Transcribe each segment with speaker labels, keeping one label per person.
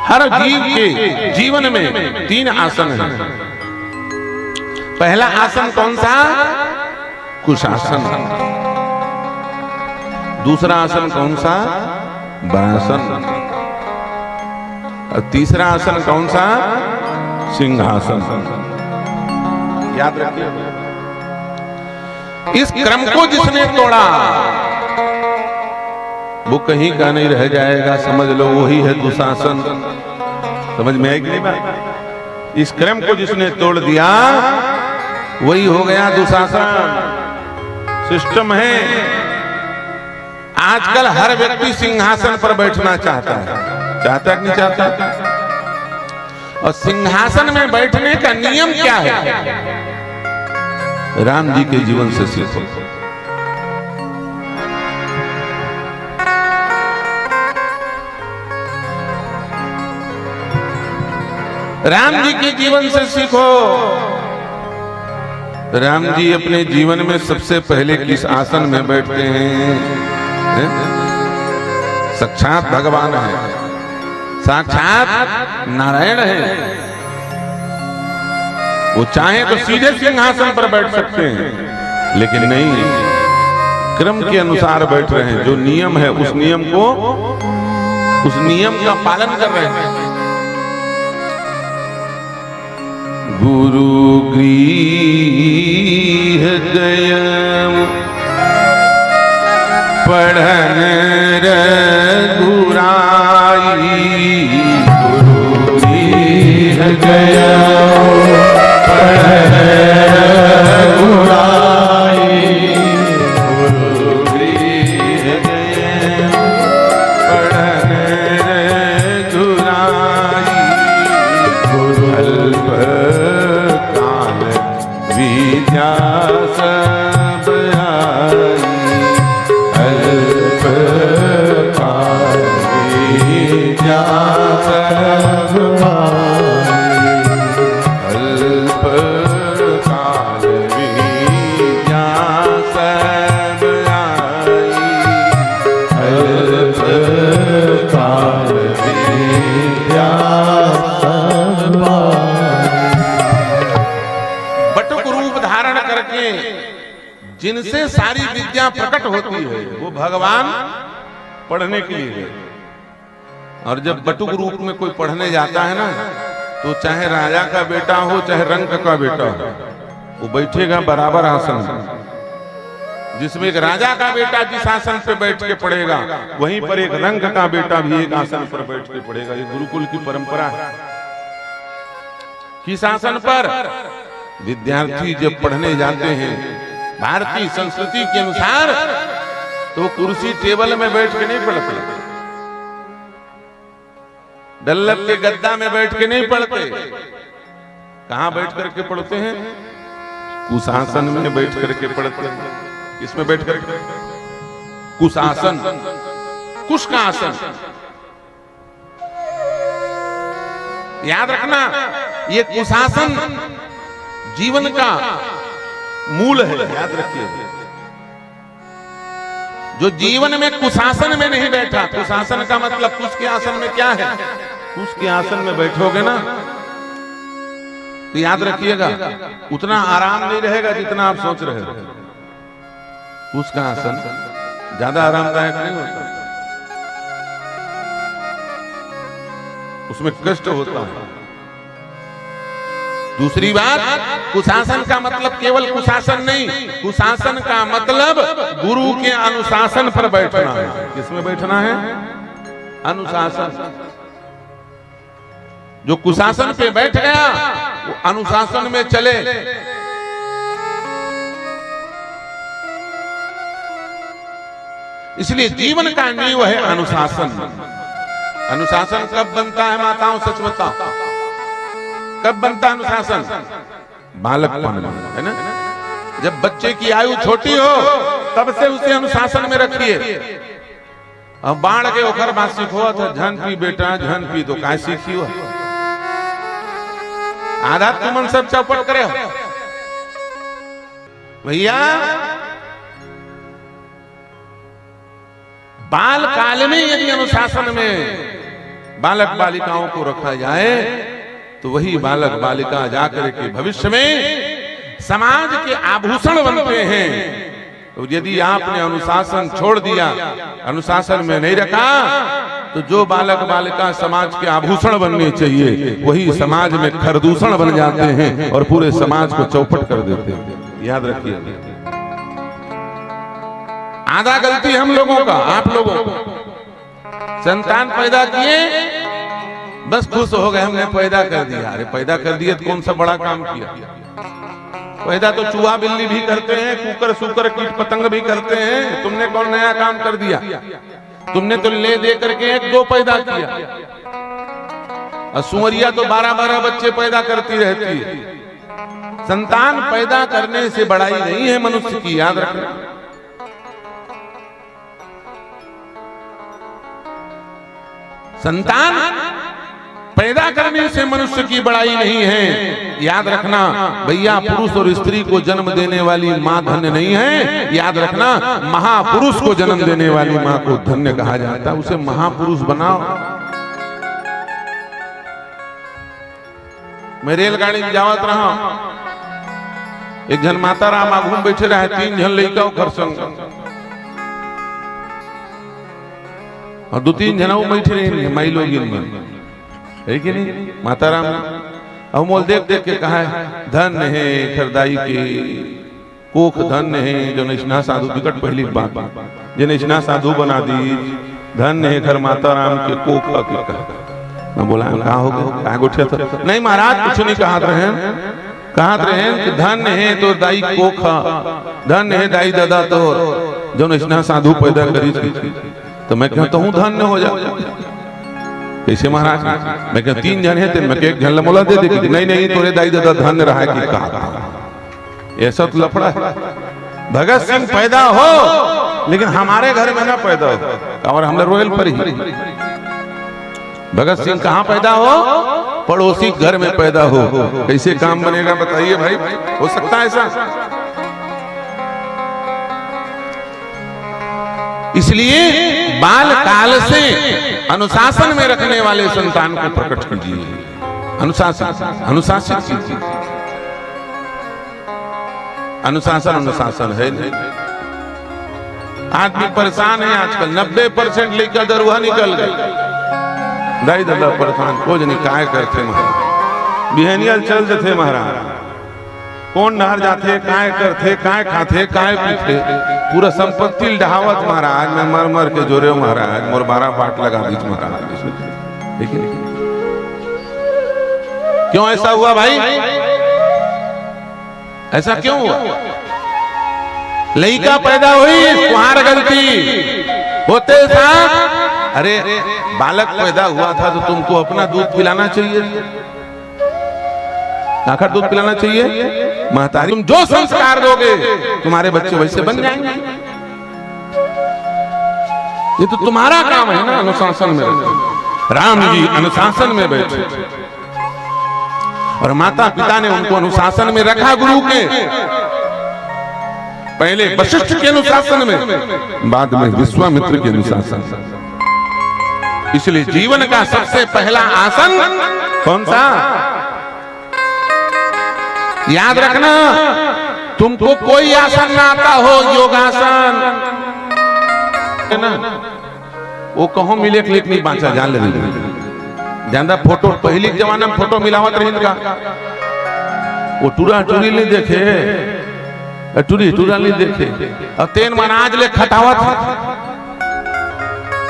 Speaker 1: हर जीव के जीवन में 3 आसन हैं। पहला आसन कौन सा? कुशासन। दूसरा आसन कौन सा? वरासन। और तीसरा आसन कौन सा? सिंहासन। याद रखिए, इस क्रम को जिसने तोड़ा वो कहीं का नहीं रह जाएगा। समझ लो वही है दुशासन। समझ में आई कि नहीं बात? इस क्रम को जिसने तोड़ दिया वही हो गया दुशासन। सिस्टम है। आजकल हर व्यक्ति सिंहासन पर बैठना चाहता है। चाहता कि नहीं चाहता? और सिंहासन में बैठने का नियम क्या है? राम जी के जीवन से सीखो। राम जी के जीवन से सीखो। राम जी अपने जीवन में सबसे पहले किस आसन में बैठते हैं? साक्षात भगवान है, साक्षात नारायण है। वो चाहे तो सीधे सिंहासन पर बैठ सकते हैं, लेकिन नहीं, क्रम के अनुसार बैठ रहे हैं। जो नियम है उस नियम का पालन कर रहे हैं। गुरु गृह गयम पढ़न रघुराई। गुरु गृह गयम पढ़न रघुराई। गुरु गृह गयम पढ़न रघुराई। गुरु अल्प काल विद्या सब आई। अल्प काल विद्या सब आई। अल्प काल विद्या सब आई। अल्प काल विद्या सब आई। बटुक रूप धारण करके जिनसे सारी विद्या प्रकट होती है वो भगवान पढ़ने के लिए है। और जब बटुक रूप में कोई पढ़ने जाता है ना, तो चाहे राजा का बेटा हो चाहे रंक का बेटा हो, वो बैठेगा बराबर आसन में। जिसमें एक राजा का बेटा जिस आसन पे बैठ के पढ़ेगा, वहीं पर एक रंक का बेटा भी एक आसन पर बैठ के पढ़ेगा। ये गुरुकुल की परंपरा है। किस आसन पर? विद्यार्थी जब पढ़ने जाते हैं भारतीय संस्कृति के अनुसार, तो कुर्सी टेबल में बैठ के नहीं पढ़ते, डल्लक के गद्दा में बैठ के नहीं पढ़ते। कहां बैठ करके पढ़ते हैं? कुशासन में बैठ करके पढ़ते हैं। इसमें बैठ करके कुशासन, कुश का आसन। याद रखना, ये कुशासन जीवन का मूल है। याद रखिए, जो जीवन में कुशासन में नहीं बैठा, कुशासन का मतलब कुश के आसन में क्या है? कुश के आसन में बैठोगे ना, तो याद रखिएगा उतना आराम नहीं रहेगा जितना आप सोच रहे हो। कुश का आसन ज्यादा आरामदायक नहीं होता, उसमें कष्ट होता है। दूसरी बात, कुशासन का मतलब केवल कुशासन नहीं, कुशासन का मतलब गुरु के अनुशासन पर बैठना है। किसमें बैठना है? अनुशासन। जो कुशासन पे बैठ गया वो अनुशासन में चले। इसलिए जीवन का नींव है अनुशासन। अनुशासन कब बनता है माताओं? सच बताओ, कब बनता है अनुशासन? बालकपन में, है ना? जब बच्चे की आयु छोटी हो तब से उसे अनुशासन में रखिए। अब बाढ़ के ओखर बात सीखो था, झन पी बेटा झन पी, तो काय सीखी हो? आधा तुमन सब चौपट करे हो भैया। बाल काल में यदि अनुशासन में बालक बालिकाओं को रखा जाए तो वही बालक बालिका जाकर के भविष्य में समाज के आभूषण बनते हैं। तो यदि आपने अनुशासन छोड़ दिया, अनुशासन में नहीं रखा, तो जो बालक बालिका समाज के आभूषण बनने चाहिए वही समाज में खरदूषण बन जाते हैं और पूरे समाज को चौपट कर देते हैं। याद रखिए, आधा गलती हम लोगों का, आप लोगों का। संतान पैदा किए, बस खुश हो गए, हमने पैदा कर दिया। अरे पैदा कर दिए तो कौन सा बड़ा काम किया? पैदा तो चूहा बिल्ली भी करते हैं, कुकर सूकर कीट पतंग भी करते हैं। तुमने कौन नया काम कर दिया? तुमने तो ले दे करके 1-2 पैदा किया। और सुअरिया तो 12-12 बच्चे पैदा करती रहती है। संतान पैदा करने से बड़ाई नहीं है मनुष्य की, याद रखना। संतान पैदा करने से मनुष्य की बड़ाई नहीं है, याद रखना भैया। पुरुष और स्त्री को जन्म देने वाली माँ धन्य नहीं है, याद रखना। महापुरुष को जन्म देने वाली माँ को धन्य कहा जाता है। उसे महापुरुष बनाओ। मैं रेलगाड़ी में जावत रहा, एक जन माता राम आगू में बैठे रहे, 3 जन लड़का घर संग और 2-3 जना बैठे रहे माई लोग है कि नहीं? माता राम अब मोल देख देख के कहा है, धन्य है खरदाई के कोख, धन्य है जो निष्णा साधु। विकट पहली बात, जो निष्णा साधु बना दी, धन्य है खर माता राम के कोख। मैं बोला कहा हो गया, कहा उठे तो नहीं महाराज, कुछ नहीं कहा रहे कि धन्य है तो दाई कोख, धन्य है दाई दादा तो जो निष्णा साधु पैदा करी। तो मैं कहता हूँ धन्य हो जाओ। कैसे महाराज? मैं कहता 3 जन है, मैं एक जन मोला दे दे। नहीं तोरे दाई दादा धन्य रहा कि कहा। ऐसा तो लफड़ा है। भगत सिंह पैदा हो लेकिन हमारे घर में ना पैदा हो, और हमने रोयल पर ही। भगत सिंह कहाँ पैदा हो? पड़ोसी घर में पैदा हो। कैसे काम बनेगा बताइए भाई? हो सकता है ऐसा? इसलिए बाल काल से अनुशासन में रखने वाले संतान को प्रकट कीजिए। अनुशासित कीजिए। अनुशासन है नहीं। आदमी परेशान है आजकल। 90% लेकर दरुआ निकल गए। दाई दादा परेशान, कुछ नहीं काय करते महाराज, बिहनियल चल देते महाराज, कौन नहर जाते, काय करते, काय खाते, काय पीते, पूरा संपत्ति ढहावत महाराज। मैं मर मर के जोरे महाराज, मोर 12 बाट लगा दी महाराज। लेकिन क्यों ऐसा हुआ भाई? ऐसा क्यों हुआ? लड़का पैदा हुई, तुम्हारी गलती होते साथ। अरे बालक पैदा हुआ था तो तुमको अपना दूध पिलाना चाहिए, आखिर दूध पिलाना चाहिए। महतारी तुम जो संस्कार दोगे तुम्हारे बच्चे वैसे बन जाएंगे। ये तो तुम्हारा काम है ना, अनुशासन में बैठे। राम जी अनुशासन में बैठे और माता पिता ने उनको अनुशासन में रखा। गुरु के पहले वशिष्ठ के अनुशासन में, बाद में विश्वामित्र के अनुशासन। इसलिए जीवन का सबसे पहला आसन कौन सा? याद रखना, तुमको कोई आसन ना आता हो, योगासन है ना, वो कहो मिले क्लिक नहीं बांचा, जान ले ज्यादा। फोटो पहले के जमाने में फोटो मिलावत रही इनका, वो टूरा टूरी नहीं देखे, टूरा नहीं देखे, और तेन मनाज ले खटावत।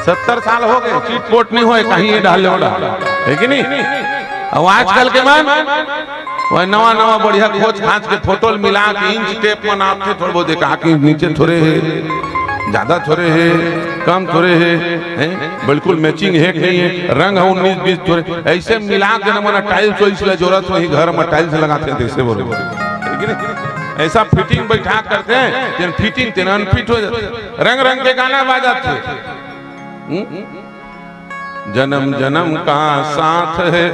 Speaker 1: 70 साल हो गए, चीट पोट नहीं होए, कहीं ये डाल है कि नहीं? और आजकल के बाद वह नवा बढ़िया खोज खांच के फोटो मिला के इंच टेप बनाते, थोड़ा बहुत देखा कि नीचे थोड़े है, ज्यादा थोड़े है, कम थोड़े है, बिल्कुल मैचिंग है कि नहीं है, रंग है 19-20 थोड़े, ऐसे मिला के ना टाइल्स वाइल्स जरूरत वही घर में टाइल्स लगाते हैं, ऐसे बोलो ऐसा फिटिंग बैठा करते हैं, फिटिंग तेन अनफिट हो जाते, रंग रंग के गाना बाजाते। जन्म जन्म का साथ है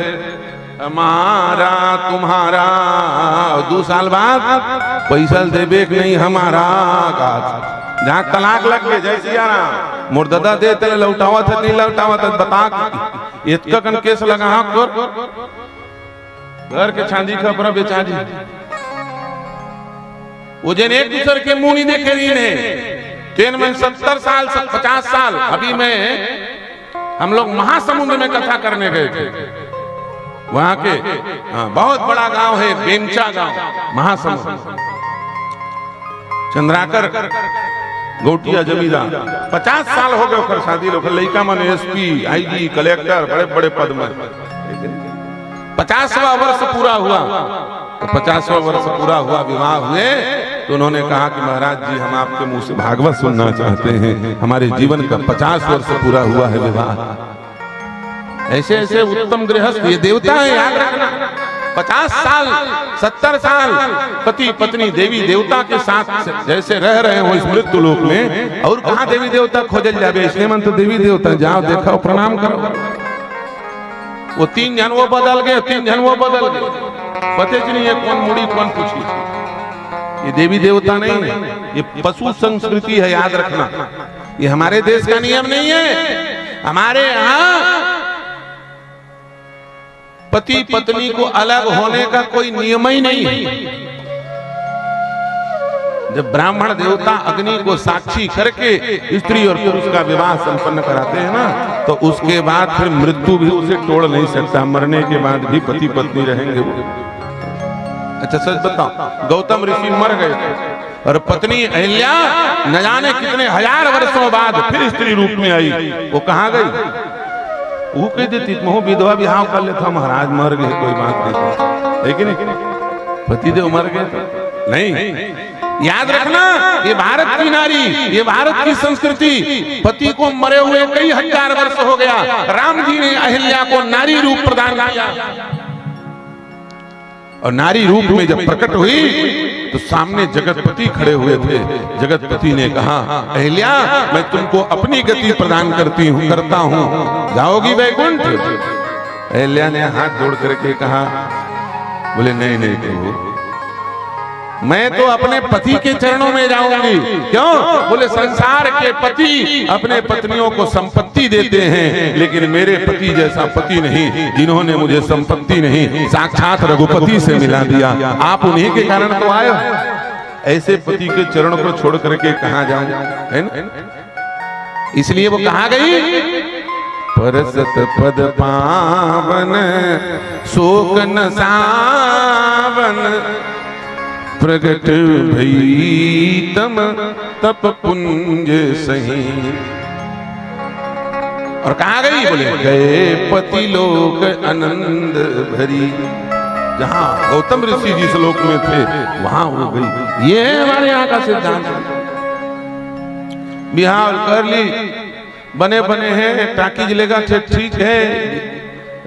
Speaker 1: हमारा तुम्हारा, 2 साल बाद पैसा देवे नहीं हमारा। जहाँ तलाक लग गए, जय सिया राम। मुर्ददा दे तेरे लौटावा था नहीं लौटावा था बता इतका कन केस लगा हाँ घर के छांदी खबर बेचा जी वो जन एक दूसरे के मुंह नहीं देखे रही ने तेन में 70 साल 50 साल अभी मैं हम लोग महासमुद्र में कथा करने गए थे वहां के बहुत बड़ा गांव है बेमचा गांव महासमुद्र चंद्राकर गोटिया जमींदार 50 साल हो गए ओकर शादी लोग लड़का मन एसपी आईजी कलेक्टर बड़े बड़े पद में 50वां वर्ष पूरा हुआ तो 50वां वर्ष पूरा हुआ विवाह हुए तो उन्होंने कहा कि महाराज जी हम आपके मुंह से भागवत सुनना चाहते हैं हमारे जीवन का 50 वर्ष पूरा हुआ है विवाह ऐसे ऐसे उत्तम गृहस्थ ये देवता है याद रखना 50 साल 70 साल पति पत्नी देवी देवता के साथ जैसे रह रहे हो इस मृत्यु लोक में और कहाँ देवी देवता खोजल जावे इसलिए मन तो देवी देवता जाओ देखो प्रणाम करो वो 3 जन वो बदल गए 3 जन वो बदल गए पते नहीं है कौन मुड़ी कौन पूछी ये देवी देवता नहीं है ये पशु संस्कृति है याद रखना ये हमारे देश का नियम नहीं है हमारे यहाँ पति पत्नी को अलग होने का कोई नियम ही नहीं है जब ब्राह्मण देवता अग्नि को साक्षी करके स्त्री और पुरुष का विवाह संपन्न कराते हैं ना तो उसके बाद फिर मृत्यु भी उसे तोड़ नहीं सकता मरने के बाद भी पति पत्नी रहेंगे वो अच्छा सच बताओ गौतम ऋषि मर गए और पत्नी अहिल्या न जाने कितने हजार वर्षों बाद फिर स्त्री रूप में आई वो कहाँ गई वो कह देती तुम विधवा विवाह कर लेता महाराज मर गए कोई बात नहीं लेकिन पतिदेव मर गए तो नहीं याद रखना ये भारत की नारी ये भारत की संस्कृति पति को मरे हुए कई हजार वर्ष हो गया राम जी ने अहिल्या को नारी रूप प्रदान किया और नारी रूप में जब प्रकट हुई तो सामने जगतपति खड़े हुए थे जगतपति ने कहा अहिल्या मैं तुमको अपनी गति प्रदान करता हूँ जाओगी वैकुंठ अहिल्या ने हाथ जोड़ करके कहा बोले नहीं नहीं प्रभु मैं तो अपने पति के चरणों में जाऊंगी क्यों बोले संसार के पति अपने पत्नियों को संपत्ति देते हैं लेकिन मेरे पति जैसा पति नहीं जिन्होंने मुझे संपत्ति नहीं साक्षात रघुपति से मिला दिया आप उन्हीं के कारण तो आए ऐसे पति के चरणों को छोड़ करके कहाँ जाऊं है ना इसलिए वो कहाँ गई परसत पद पावन शोक न सावन प्रगट भई तम तप पुंज सही और कहाँ गई बोले गए पति लोक आनंद भरी जहां गौतम ऋषि जिस लोक में थे वहां वो गई ये है हमारे यहाँ का सिद्धांत बिहार कर ली बने बने हैं टाकीज लेगा ठीक है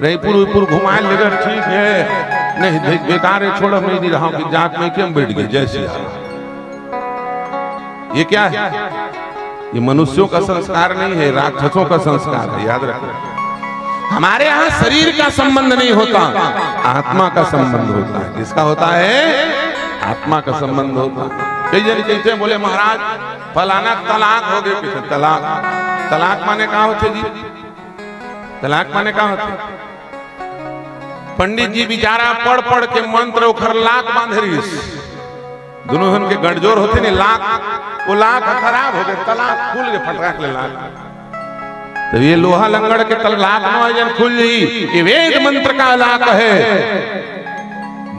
Speaker 1: रायपुर घुमाए लेगा ठीक है नहीं बेकार है छोड़ा मैं नहीं रहा कि जात में क्यों बैठ गई जैसे ये क्या है ये मनुष्यों का संस्कार नहीं है राक्षसों का संस्कार है याद रखना हमारे यहाँ शरीर का संबंध नहीं होता आत्मा का संबंध होता है किसका होता है आत्मा का संबंध होता है कई जन कहते हैं बोले महाराज फलाना तलाक हो गए तलाक माने कहा होते जी तलाक माने कहा होते पंडित जी बेचारा पढ़ पढ़ के मंत्र उखर लाख बांध रही दोनों के गठजोड़ होते नहीं लाख वो लाख खराब हो गए तलाक खुल गए फटराक ले लाख तो ये लोहा लंगड़ के तलाक न खुल गई ये वेद मंत्र का लाख है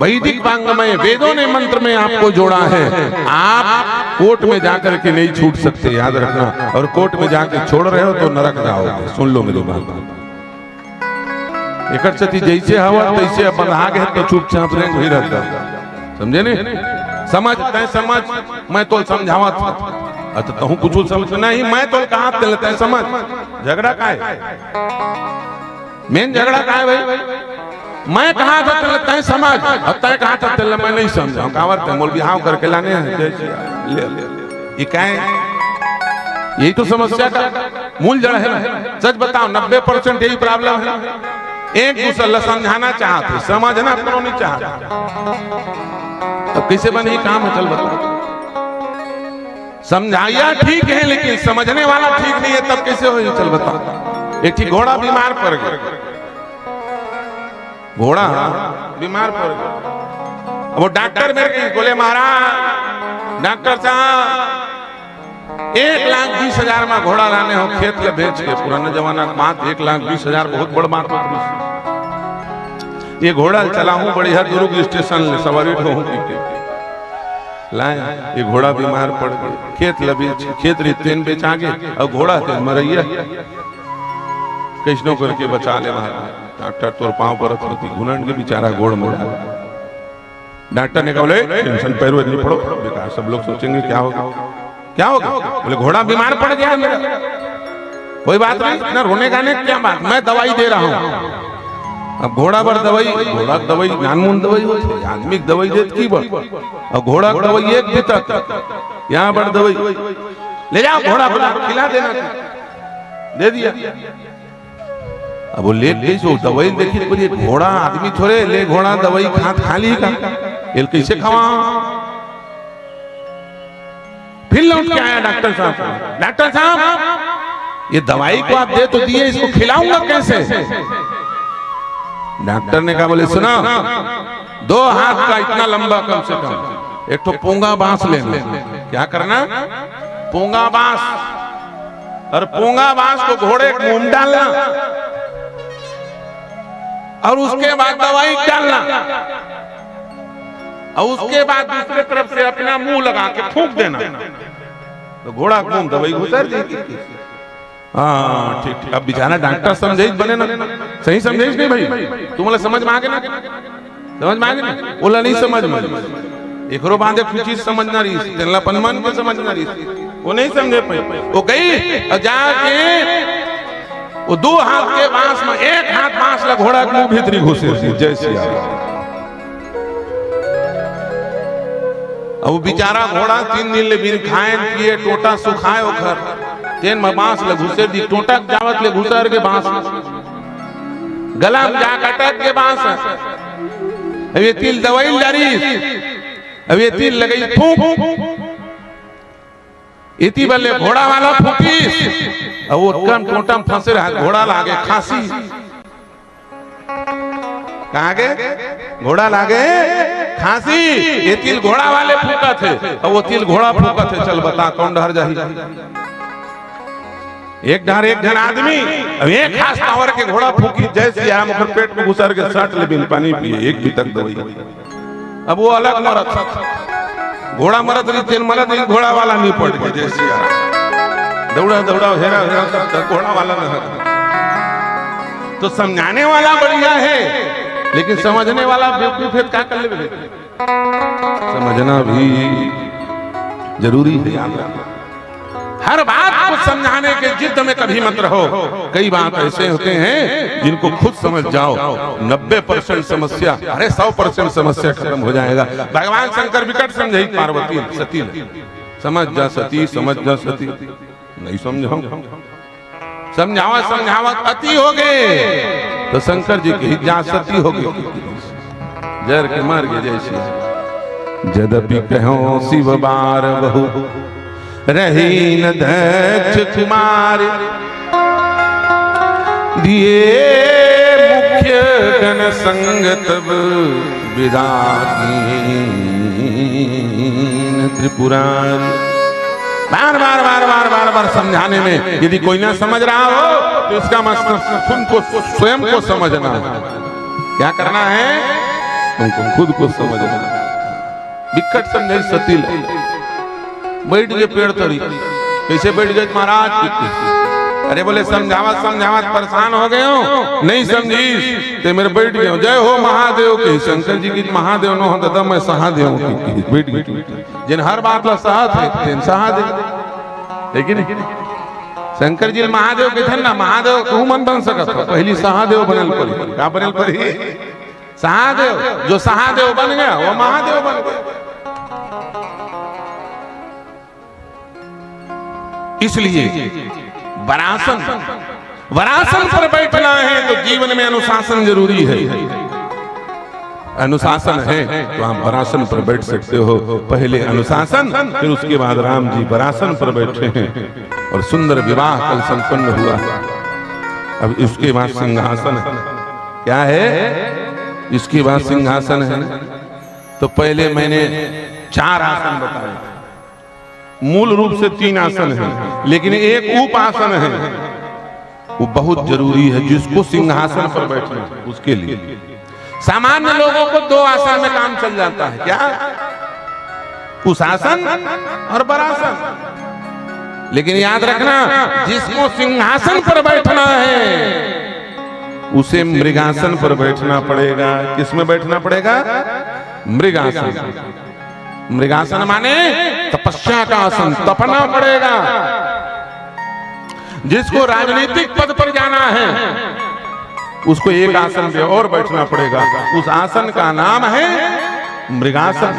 Speaker 1: वैदिक वांग्मय वेदों ने मंत्र में आपको जोड़ा है आप कोर्ट में जाकर के नहीं छूट सकते याद रखना और कोर्ट में जाके छोड़ रहे हो तो नरक जाओगे सुन लो मेरी बात एक जैसे हवा तैसे बंधा गए तो चुपचाप रेंग ही रहता समझे नहीं समझ तय समझ मैं तो समझावा था अच्छा तू कुछ समझ नहीं मैं तो कहा तय समझ झगड़ा का है मेन झगड़ा का है भाई मैं कहा था तय समझ अब तय कहा था तेल मैं नहीं समझा कावर ते मोल बिहाव करके लाने ले ये क्या है यही तो समस्या का मूल जड़ है सच बताओ 90% यही प्रॉब्लम है एक दूसरे समझाना चाहते समझना करो नहीं चाहते अब कैसे बने काम है चल बताओ समझाइया ठीक है लेकिन समझने वाला ठीक नहीं है, तब कैसे हो? चल बता। एक ठीक घोड़ा बीमार पड़ गया, घोड़ा बीमार पड़ गया। वो डॉक्टर मेरे के बोले महाराज डॉक्टर साहब 1,20,000 में घोड़ा लाने हो खेत ले बेच के। पुराना जमाना की बात, 1,20,000 बहुत बड़ बात होती। ये घोड़ा चला हूं बढ़िया दुर्ग स्टेशन ले सवारी ढोहूं के लाए। ये घोड़ा बीमार पड़ गया, खेत ले बेच, खेत रितेन बेच आगे और घोड़ा ते मरैया कैसनो करके बचा ले महाराज। डॉक्टर तोर पांव पर होती घुनन के बेचारा गोड़ मोड़ा। डॉक्टर ने कहा बोले टेंशन पैर नहीं पड़ो बेकार, सब लोग सोचेंगे क्या होगा क्या होगा। बोले घोड़ा बीमार पड़ गया मेरा, कोई बात नहीं ना रोने गाने क्या बात, मैं दवाई दे रहा हूँ। अब घोड़ा पर दवाई, घोड़ा दवाई नानमून दवाई होती, आदमी की दवाई देत की बड़, और घोड़ा दवाई एक भी तक यहाँ पर दवाई ले जाओ घोड़ा पर खिला देना, दे दिया। अब वो ले गई दवाई देखी, बोलिए घोड़ा आदमी थोड़े ले, घोड़ा दवाई खा ली का, ये कैसे खावा। फिर लौट के आया डॉक्टर साहब, डॉक्टर साहब ये दवाई को आप दे तो दिए, इसको खिलाऊंगा कैसे। डॉक्टर ने कहा बोले सुना 2 हाथ का इतना लंबा कम से कम एक तो पोंगा बांस लेना। क्या करना? पोंगा बांस, और पोंगा बांस को घोड़े के मुंह में डालना और उसके बाद दवाई डालना और उसके बाद दूसरे तरफ से अपना मुंह लगा के फूंक देना, तो घोड़ा मुंह दवाई घुसर देगी। हाँ ठीक ठीक। अब बेचारा डॉक्टर समझे बने ना, सही समझे नहीं भाई, तुम्हारे समझ में आगे ना, समझ में आगे ना, बोला नहीं समझ में एक रो बांधे कुछ चीज समझना रही, तेला पनमन में समझना रही, वो नहीं समझे पाई। वो गई और जाके वो 2 हाथ के बांस में 1 हाथ बांस लग घोड़ा के मुंह भीतरी घुसे जैसे। अब वो बेचारा घोड़ा 3 दिन ले बिन खाए पिए टोटा सुखाए ओखर तेन में बांस ले घुसे दी, टोटा जावत ले घुसर के बांस गला में जा कटक के बांस। अब ये तिल दवाई जारी, अब ये तिल लगई फूंक, इति बल्ले घोड़ा वाला फूकी, अब वो कम टोटा में फंसे रहा, घोड़ा लागे खांसी। कहाँ गए? घोड़ा लागे खांसी। ये तिल घोड़ा वाले फूका थे और वो तिल घोड़ा फूका थे। चल बता कौन डर जाही? एक डर एक जन आदमी, अब एक खास पावर के घोड़ा फूकी जैसे आया मुखर पेट में घुसर के सट ले बिन पानी पिए एक भी तक दवाई। अब वो अलग मरत, घोड़ा मरत रही तेल मरत रही, घोड़ा वाला नहीं पड़ गया जैसे दौड़ा दौड़ा हेरा हेरा तब घोड़ा वाला न। तो समझाने वाला बढ़िया है लेकिन समझने वाला बेवकूफ है, क्या कर ले। समझना भी जरूरी है, याद रखना। हर बात को समझाने के जिद में कभी मत रहो। कई बात ऐसे होते हैं जिनको खुद समझ जाओ 90% समस्या, अरे 100% समस्या खत्म हो जाएगा। भगवान शंकर विकट समझे पार्वती सती, समझ जा सती, समझ जा सती, नहीं समझाओ, समझावा समझावा अति हो गए तो शंकर जी की जा सती हो गई, जर के मर गए जैसे। जदपि कहो शिव बार बहु रही न दक्ष कुमार, दिए मुख्य गण संग तब विदाहीन त्रिपुरारी। बार बार बार बार बार बार समझाने में यदि कोई ना समझ रहा हो तो इसका मतलब तुमको स्वयं को समझना। क्या करना है? तुमको खुद को समझना। विकट समझे सती बैठ गए पेड़ तोड़ी, कैसे बैठ गए महाराज? अरे बोले समझावत समझावत परेशान हो गए हो, नहीं समझी ते मेरे बैठ गए। जय हो महादेव के, शंकर जी की महादेव नो दादा मैं सहादेव की बैठ गई। जिन हर बात ला साथ है तेन सहादेव, लेकिन शंकर जी महादेव के थे ना, महादेव कहूं मन बन सकत पहली सहादेव बनल पड़ी। क्या बनल पड़ी? सहादेव। जो सहादेव बन गया वो महादेव बन गया। इसलिए वरासन वरासन पर बैठना है तो जीवन में अनुशासन जरूरी है। अनुशासन है तो आप वरासन पर बैठ सकते हो। पहले अनुशासन, फिर उसके बाद राम जी वरासन पर बैठे हैं और सुंदर विवाह कल संपन्न हुआ। अब इसके बाद सिंहासन है। क्या है? इसके बाद सिंहासन है। तो पहले मैंने 4 आसन बताए, मूल रूप से 3 आसन है, लेकिन एक उपासन है, वो बहुत जरूरी है जिसको सिंहासन पर बैठना उसके लिए। सामान्य लोगों को 2 आसन में काम चल जाता है। क्या? कुशासन और वरासन। लेकिन याद रखना, जिसको सिंहासन पर बैठना है उसे मृगासन पर बैठना पड़ेगा। किसमें बैठना पड़ेगा? मृगासन। मृगासन माने तपस्या का आसन, तपना पड़ेगा। जिसको राजनीतिक पद पर जाना है उसको एक आसन पे और बैठना पड़ेगा। उस आसन का नाम है मृगासन।